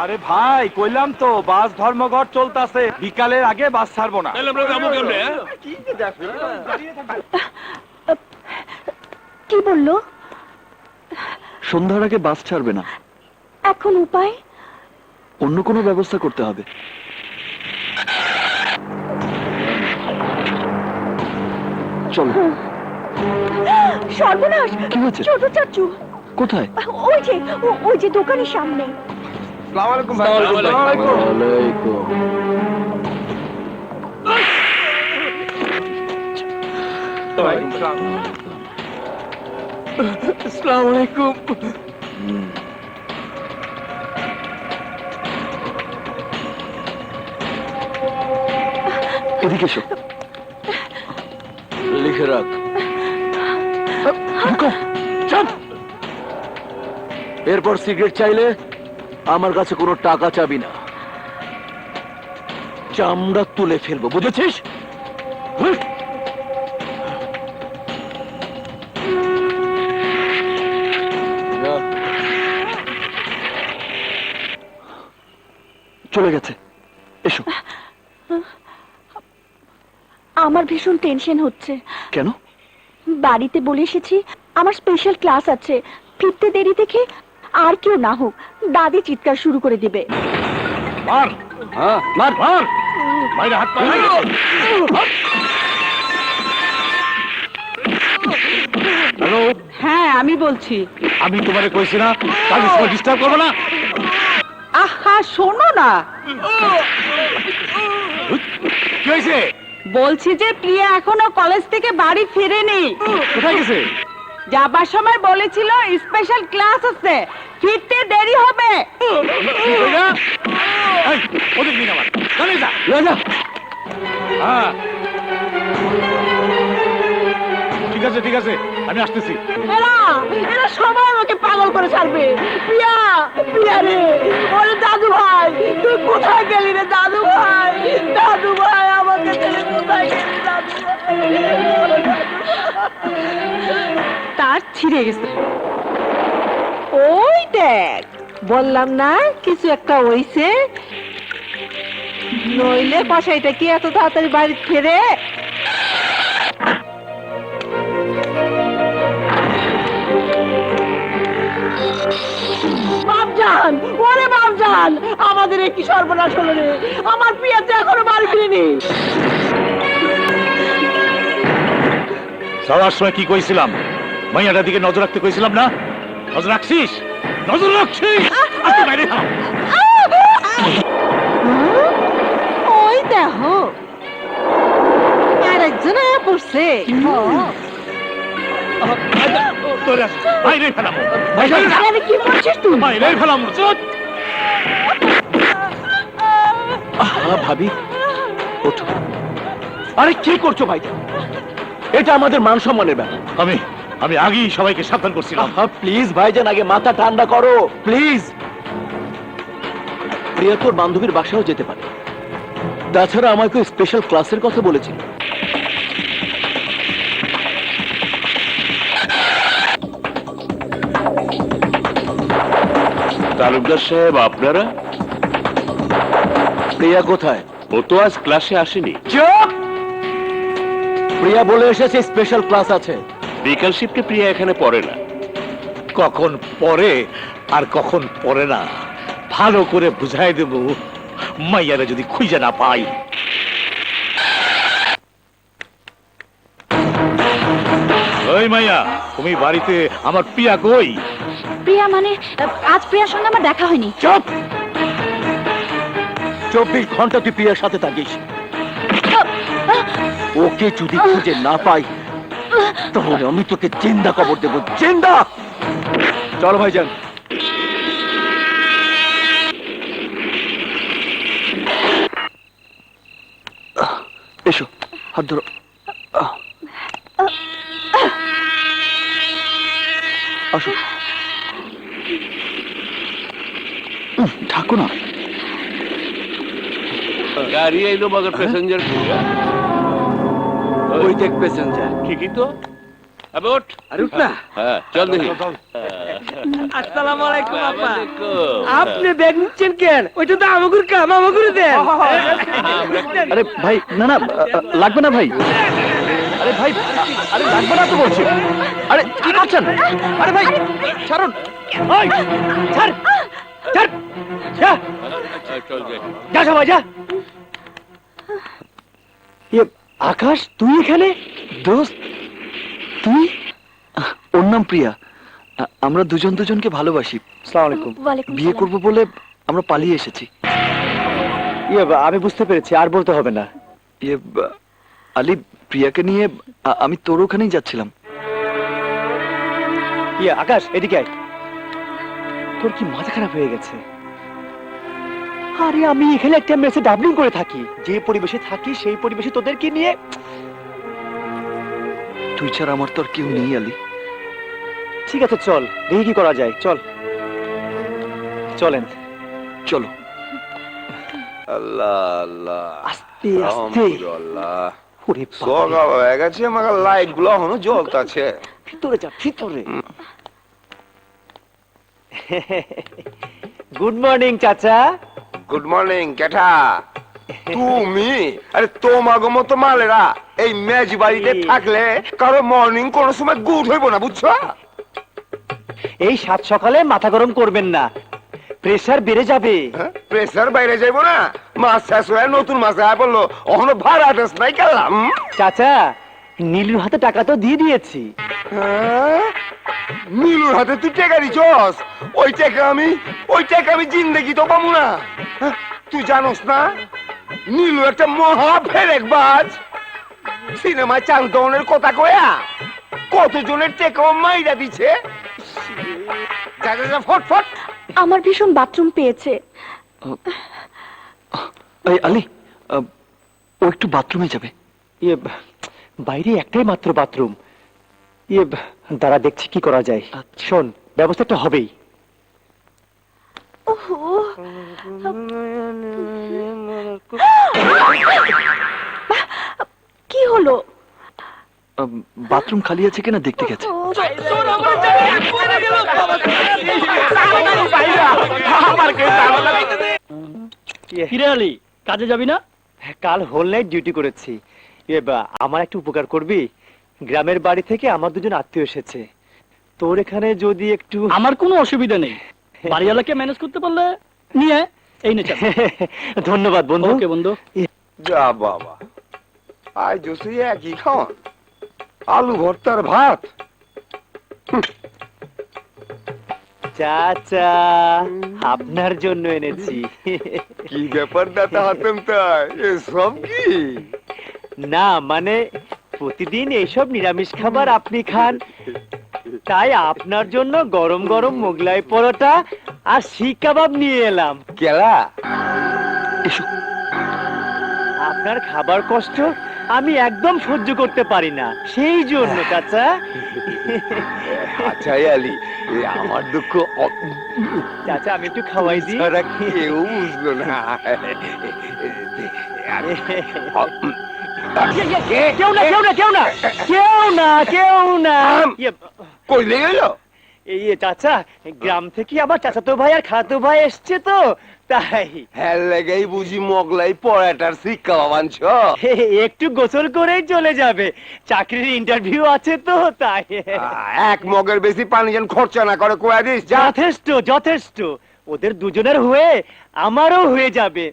আরে ভাই কইলাম তো বাস ধর্মঘট চলতেছে, বিকালের আগে বাস ছাড়বো না। কি বললো? সন্ধ্যার আগে বাস ছাড়বে না। এখন উপায়? অন্য কোনো ব্যবস্থা করতে হবে। চলো। সর্বনাশ! কি হয়েছে? ছোট চাচু কোথায়? ওই যে দোকানের সামনে। আসসালামু আলাইকুম ভাই। ওয়ালাইকুম। আসসালামু আলাইকুম। এদিকে এসো। লিখে রাখ। এরপর সিগারেট চাইলে আমার কাছে কোনো টাকা চাবি না, চামড়া তুলে ফেলবো, বুঝেছিস? চলে গেছে। এসো। আমার ভীষণ টেনশন হচ্ছে। কেন? বাড়িতে বলে এসেছি আমার স্পেশাল ক্লাস আছে, ফিরতে দেরি দেখে আর কেউ না হোক দাদি চিৎকার শুরু করে দিবে। মার। হ্যাঁ, মার মার। বাইরে হাত পা। হ্যালো। হ্যাঁ আমি বলছি। আমি তোমারে কইছি না কাজে সময় ডিস্টার্ব করবো না। আহা শোনো না, কি হয়েছে? বলছি যে প্রিয়া এখনো কলেজ থেকে বাড়ি ফিরেনি। কোথায় গেছে? যাবার সময় বলেছিল স্পেশাল ক্লাস আছে, ফিরতে দেরি হবে। ওদের নিন আমার যা। হ্যাঁ ঠিক আছে আমি আসতেছি। এরা সবাই আমাকে পাগল করে ছাড়বে। প্রিয়া, প্রিয়া রে, ওরে দাদু ভাই, তুই কোথায় গেলি রে দাদু ভাই? দাদু ভাই আমাকে ছেড়ে কোথায় গেলি দাদু ভাই? তার ছিঁড়ে গেছে। ওই দেখ, বললাম না কিছু একটা হইছে। নইলে কসাইটা কি এত তাড়াতাড়ি বাড়ি ফেরে? বাপজান, ওরে বাপজান, আমাদের কি সর্বনাশ হলো রে? আমার প্রিয়াতে এখনো বাড়ি ফিরেনি। যাওয়ার সময় কি কইছিলাম? মাইয়াটার দিকে নজর রাখতে কইছিলাম না? নজর রাখছিস? নজর রাখছিস? বাইরে ওই দেখো আরেকজন পড়ছে। বাইরে ফেলাম। কি বলছিস তুই? বাইরে ফেলাম। ভাবি ওঠো। আরে কি করছো ভাই? এটা আমাদের মান সম্মানের ব্যাপার। আমি আগেই সবাইকে সাবধান করছিলাম। প্লিজ ভাইজান, আগে মাথা ঠান্ডা করো প্লিজ। প্রিয়া তোর বান্ধবীর বাসাও যেতে পারে, তাছাড়া আমাকে স্পেশাল ক্লাসের কথা বলেছিল। তালুকদার সাহেব, আপনারা? প্রিয়া কোথায়? ও তো আজ ক্লাসে আসেনি। চুপ! প্রিয়া বলে এসেছে স্পেশাল ক্লাস আছে। বিকাল শিফটে প্রিয়া এখানে পড়ে না। কখন পরে আর কখন পরে না ভালো করে বুঝাই দেব, মাইয়ারা যদি খুঁজে না পাই। ওই মাইয়া, তুমি বাড়িতে? আমার প্রিয়া কই? প্রিয়া মানে আজ প্রিয়ার সঙ্গে আমার দেখা হয়নি। চুপ! 24 ঘন্টা তুই প্রিয়ার সাথে থাকিস। ওকে যদি খুঁজে না পাই তাহলে আমি তোকে জিন্দা কবর দেবো, জিন্দা। চলো ভাইজান। এসো, হাত ধরো। আসো। ঠাকো না। গাড়ি আইলো মগর প্যাসেঞ্জার ওই দেখ প্যাসেঞ্জার। ঠিকই তো। আবে ওঠ। আরে উঠ না। হ্যাঁ চল দেখি। আসসালামু আলাইকুম আপা ওয়ালাইকুম। আপনি ব্যাগ নিচ্ছেন কেন ওইটা তো আমাগুর কাম আমাগুর দেন আরে ভাই না না লাগবে না ভাই। আরে ভাই আরে লাগবে না তো বলছি। আরে কি করছেন? আরে ভাই ছাড়ুন। ওই ছাড় ছাড় যা চল যাই। যা সবাই যা। আকাশ তুই এখানে? দোস্ত তুই? ওর নাম প্রিয়া। আমরা দুজন দুজনকে ভালোবাসি। আসসালামু আলাইকুম। ওয়ালাইকুম বিয়ে সালাম। করব বলে আমরা পালিয়ে এসেছি। আমি বুঝতে পেরেছি, আর বলতে হবে না। আলী, প্রিয়াকে নিয়ে আমি তোর ওখানেই যাচ্ছিলাম। আকাশ এদিকে আয়। তোর কি মাথা খারাপ হয়ে গেছে? আরে আমি এখানে একটা মেসে ডাবলিং করে থাকি, যে পরিবেশে থাকি সেই পরিবেশে তোদেরকে নিয়ে। তুই ছাড়া আমার তোর কেউ নেই আলী। ঠিক আছে চল, দেখি কি করা যায়। চল চলেন। চলো। আল্লাহ আল্লাহ আস্তে আস্তে। আলহামদুলিল্লাহ ওরে বাবা, সকাল হয়ে গেছে আমার লাইট গুলো এখনো জ্বলতাছে ভিতরে যা, ভিতরে। গুড মর্নিং চাচা। গুড মর্নিং কেঠা তুমি? আরে তোমাগো মতো মালেরা এই মেজ বাড়িতে থাকলে কারো মর্নিং কোনো সময় গুড হইব না, বুঝছো? এই সাত সকালে মাথা গরম করবেন না, প্রেসার বেড়ে যাবে। প্রেসার বাইরে যাইব না? মাছ শেষ হয়ে নতুন মাছ আয় বললো, এখনো ভাড়া ড্রেস নাই কেলাম। চাচা, নীলুর হাতে টাকা তো দিয়ে দিয়েছি। নীলুর হাতে তুই টেকা দিছস? ওই টাকা আমি জিন্দেগি তো পাবো না। হ্যাঁ, তুই জানোস না নীলু একটা মহা ফেরেকবাজ। সিনেমায় চাল দনের কথা কয়া কতজনের টেকাও মাইরা দিছে। যা যা যা, ফট ফট। আমার ভীষণ বাথরুম পেয়েছে। আলী, ও একটু বাথরুমে যাবে। বাইরে একটাই মাত্র বাথরুম। দাঁড়া দেখছি কি করা যায়। শোন, ব্যবস্থাটা হবেই। ওহো, কি হলো? বাথরুম খালি আছে কিনা দেখতে গেছে। কিরে আলী, কাজে যাবি না? কাল হোল নাইট ডিউটি করেছি। আমার একটা উপকার করবি? গ্রামের বাড়ি থেকে আমার দুজন আত্মীয় এসেছে, তোর এখানে যদি একটু। আমার কোনো অসুবিধা নেই, বাড়িওয়ালাকে ম্যানেজ করতে পারলে নিয়ে এই নে চাল। ধন্যবাদ বন্ধু। ওকে বন্ধু। যা বাবা, আজ জোসে একই খাওয়ান, আলু ভর্তার ভাত। চাচা, আপনার জন্য এনেছি। কি ব্যাপার দাদা হাতেম তাই, এসব কি? না মানে প্রতিদিন এইসব নিরামিষ খাবার আপনি খান, তাই আপনার জন্য গরম গরম মোগলাই পরোটা আর শিক কাবাব নিয়ে এলাম। কেলা এসো। আপনার খাবার কষ্ট আমি একদম সহ্য করতে পারি না, সেই জন্য চাচা। আচ্ছা আলী, আমার দুঃখ চাচা আমি একটু খাওয়াই দিই। ছাড়া কেউ বুঝলো না। কেউ না কেউ না কেউ না কেউ না কেউ না। কইলে গেল? এই চাচা, গ্রাম থেকে আবার চাচাতো ভাই আর খালাতো ভাই এসছে তো, তাই। হ্যাঁ লেগেই বুঝি মোগলাই পরাটার শিক্ষা বাবানছ। একটু গোসল করেই চলে যাবে, চাকরির ইন্টারভিউ আছে তো, তাই। এক মগের বেশি পানি যেন খরচা না করে কয়া দিস। যা। যথেষ্ট যথেষ্ট, ওদের দুজনের হয়ে আমারও হয়ে যাবে।